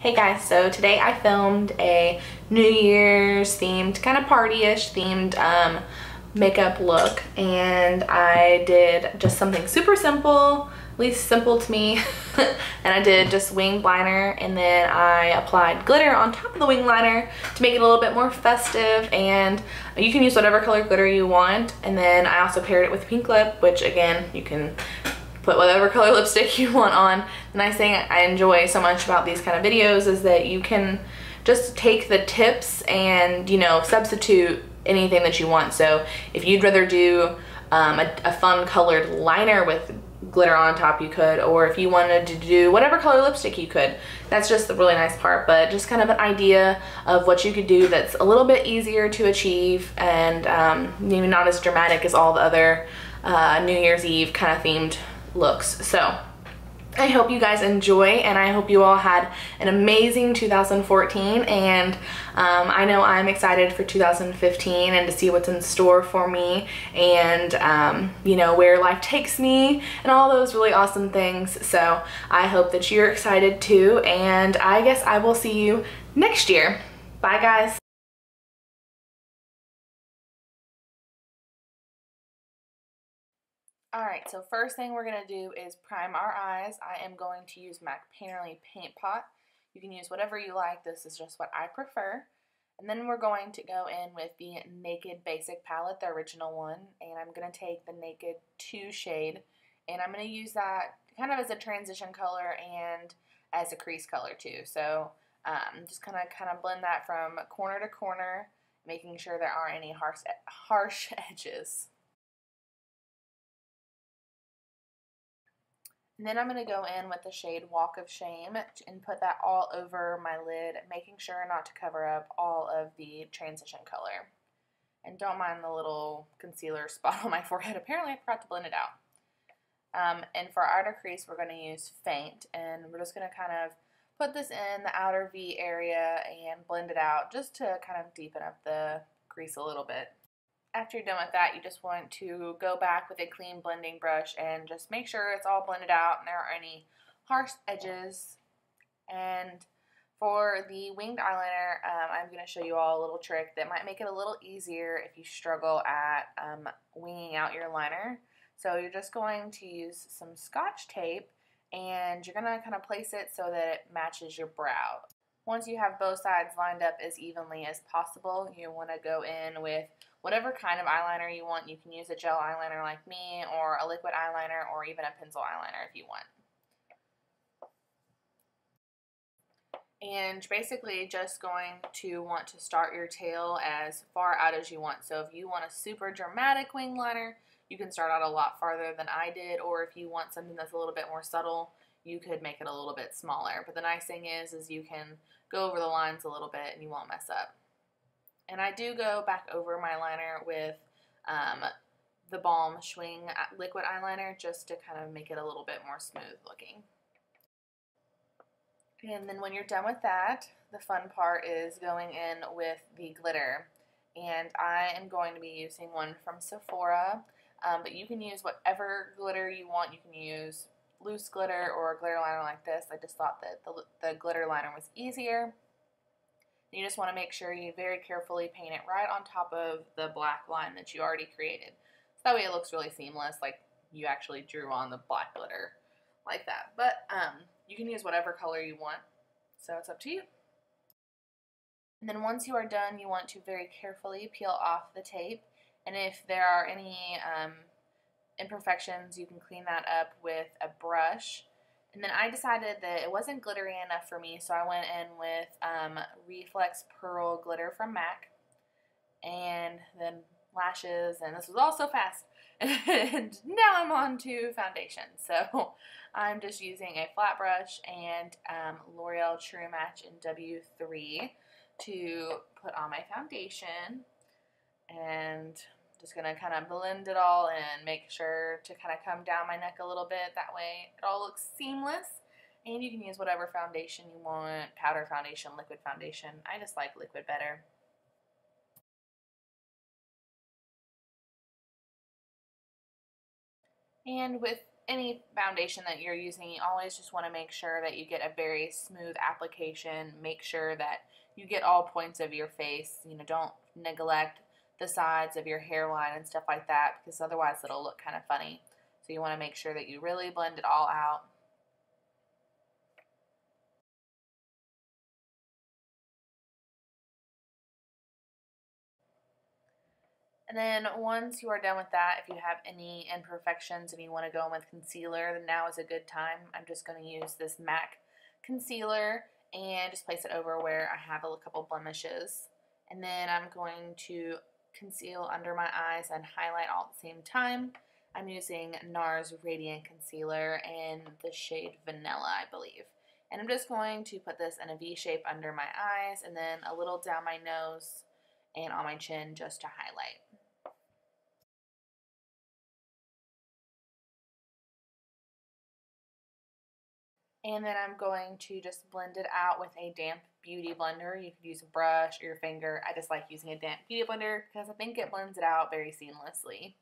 Hey guys, so today I filmed a New Year's themed, kind of party-ish themed makeup look, and I did just something super simple, at least simple to me, and I did just winged liner, and then I applied glitter on top of the winged liner to make it a little bit more festive, and you can use whatever color glitter you want, and then I also paired it with pink lip, which again, you can put whatever color lipstick you want on. The nice thing I enjoy so much about these kind of videos is that you can just take the tips and, you know, substitute anything that you want. So if you'd rather do a fun colored liner with glitter on top, you could, or if you wanted to do whatever color lipstick, you could. That's just the really nice part, but just kind of an idea of what you could do that's a little bit easier to achieve and maybe not as dramatic as all the other New Year's Eve kind of themed looks. So I hope you guys enjoy, and I hope you all had an amazing 2014, and I know I'm excited for 2015 and to see what's in store for me, and you know, where life takes me and all those really awesome things. So I hope that you're excited too, and I guess I will see you next year. Bye guys. Alright, so first thing we're going to do is prime our eyes. I am going to use MAC Painterly Paint Pot. You can use whatever you like. This is just what I prefer. And then we're going to go in with the Naked Basic palette, the original one. And I'm going to take the Naked 2 shade. And I'm going to use that kind of as a transition color and as a crease color too. So just kind of blend that from corner to corner, making sure there aren't any harsh edges. And then I'm going to go in with the shade Walk of Shame and put that all over my lid, making sure not to cover up all of the transition color. And don't mind the little concealer spot on my forehead. Apparently I forgot to blend it out. And for our outer crease, we're going to use Faint, and we're just going to kind of put this in the outer V area and blend it out just to kind of deepen up the crease a little bit. After you're done with that, you just want to go back with a clean blending brush and just make sure it's all blended out and there aren't any harsh edges. And for the winged eyeliner, I'm going to show you all a little trick that might make it a little easier if you struggle at winging out your liner. So you're just going to use some Scotch tape, and you're going to kind of place it so that it matches your brow. Once you have both sides lined up as evenly as possible, you want to go in with whatever kind of eyeliner you want. You can use a gel eyeliner like me, or a liquid eyeliner, or even a pencil eyeliner if you want. And basically just going to want to start your tail as far out as you want. So if you want a super dramatic wing liner, you can start out a lot farther than I did, or if you want something that's a little bit more subtle, you could make it a little bit smaller. But the nice thing is you can go over the lines a little bit and you won't mess up. And I do go back over my liner with the Balm Schwing liquid eyeliner just to kind of make it a little bit more smooth looking. And then when you're done with that, the fun part is going in with the glitter. And I am going to be using one from Sephora, but you can use whatever glitter you want. You can use loose glitter or a glitter liner like this. I just thought that the glitter liner was easier. You just want to make sure you very carefully paint it right on top of the black line that you already created. So that way it looks really seamless, like you actually drew on the black glitter like that. But you can use whatever color you want, so it's up to you. And then once you are done, you want to very carefully peel off the tape. And if there are any imperfections, you can clean that up with a brush. And then I decided that it wasn't glittery enough for me, so I went in with Reflex Pearl Glitter from MAC. And then lashes, and this was all so fast. And now I'm on to foundation. So I'm just using a flat brush and Loreal True Match in W3 to put on my foundation. And just going to kind of blend it all and make sure to kind of come down my neck a little bit. That way it all looks seamless. And you can use whatever foundation you want, powder foundation, liquid foundation. I just like liquid better. And with any foundation that you're using, you always just want to make sure that you get a very smooth application. Make sure that you get all points of your face. You know, don't neglect the sides of your hairline and stuff like that, because otherwise it'll look kind of funny. So you want to make sure that you really blend it all out. And then once you are done with that, if you have any imperfections and you want to go in with concealer, then now is a good time. I'm just going to use this MAC concealer and just place it over where I have a couple blemishes. And then I'm going to conceal under my eyes and highlight all at the same time. I'm using Nars Radiant Concealer in the shade Vanilla, I believe. And I'm just going to put this in a V shape under my eyes and then a little down my nose and on my chin just to highlight. And then I'm going to just blend it out with a damp beauty blender. You could use a brush or your finger. I just like using a damp beauty blender because I think it blends it out very seamlessly.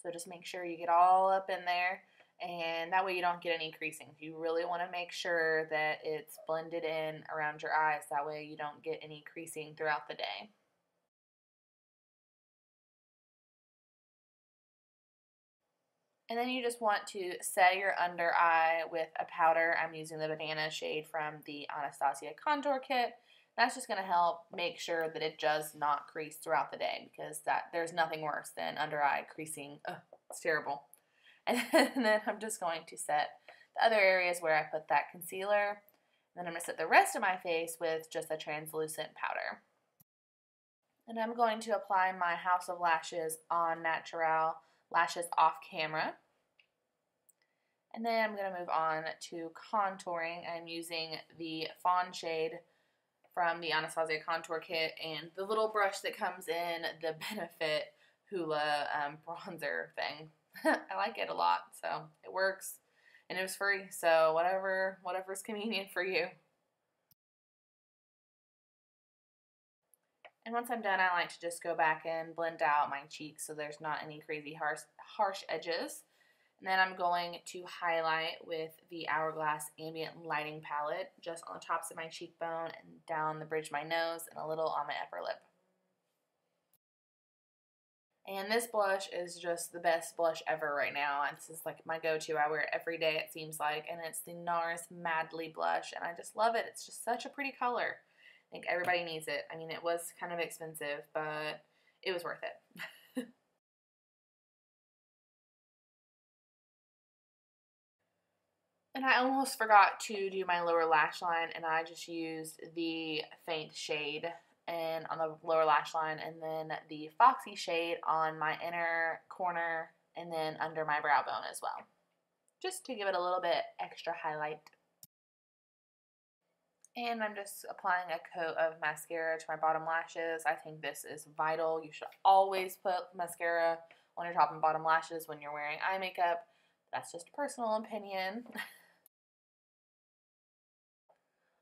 So just make sure you get all up in there, and that way you don't get any creasing. You really want to make sure that it's blended in around your eyes. That way you don't get any creasing throughout the day. And then you just want to set your under eye with a powder. I'm using the Banana shade from the Anastasia Contour Kit. That's just going to help make sure that it does not crease throughout the day, because there's nothing worse than under eye creasing. Ugh, it's terrible. And then I'm just going to set the other areas where I put that concealer. And then I'm going to set the rest of my face with just a translucent powder. And I'm going to apply my House of Lashes on Naturale lashes off camera. And then I'm going to move on to contouring. I'm using the Fawn shade from the Anastasia Contour Kit and the little brush that comes in the Benefit Hoola bronzer thing. I like it a lot, so it works, and it was free, so whatever's convenient for you. And once I'm done, I like to just go back and blend out my cheeks so there's not any crazy harsh edges. And then I'm going to highlight with the Hourglass Ambient Lighting Palette just on the tops of my cheekbone and down the bridge of my nose and a little on my upper lip. And this blush is just the best blush ever right now. This is like my go-to. I wear it every day, it seems like. And it's the Nars Madly blush, and I just love it. It's just such a pretty color. I think everybody needs it. I mean, it was kind of expensive, but it was worth it. And I almost forgot to do my lower lash line, and I just used the Faint shade and on the lower lash line, and then the Foxy shade on my inner corner and then under my brow bone as well, just to give it a little bit extra highlight. And I'm just applying a coat of mascara to my bottom lashes. I think this is vital. You should always put mascara on your top and bottom lashes when you're wearing eye makeup. That's just a personal opinion.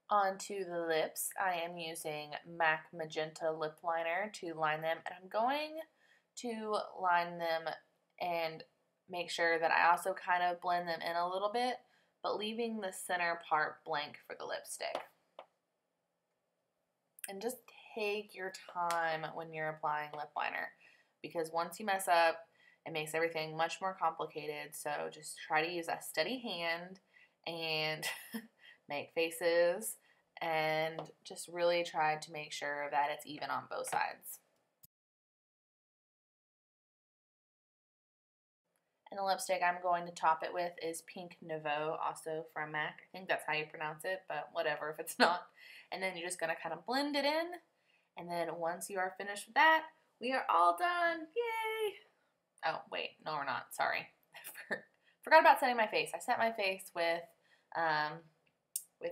Onto the lips, I am using MAC Magenta Lip Liner to line them, and I'm going to line them and make sure that I also kind of blend them in a little bit, but leaving the center part blank for the lipstick. And just take your time when you're applying lip liner, because once you mess up, it makes everything much more complicated. So just try to use a steady hand and make faces and just really try to make sure that it's even on both sides. And the lipstick I'm going to top it with is Pink Nouveau, also from MAC. I think that's how you pronounce it, but whatever if it's not. And then you're just going to kind of blend it in. And then once you are finished with that, we are all done. Yay! Oh, wait. No, we're not. Sorry. Forgot about setting my face. I set my face with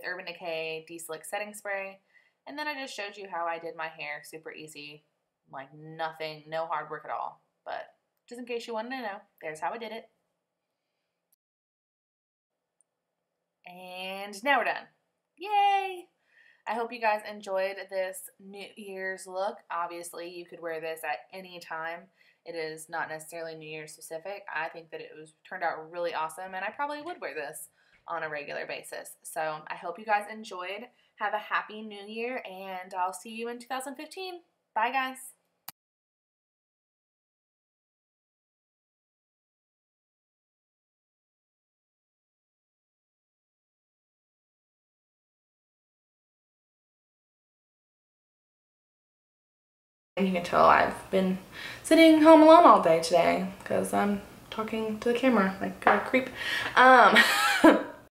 Urban Decay Deslick setting spray. And then I just showed you how I did my hair. Super easy. Like nothing, no hard work at all. But just in case you wanted to know, there's how I did it. And now we're done. Yay! I hope you guys enjoyed this New Year's look. Obviously, you could wear this at any time. It is not necessarily New Year specific. I think that it turned out really awesome, and I probably would wear this on a regular basis. So I hope you guys enjoyed. Have a happy new year, and I'll see you in 2015. Bye, guys. And you can tell I've been sitting home alone all day today because I'm talking to the camera like a creep.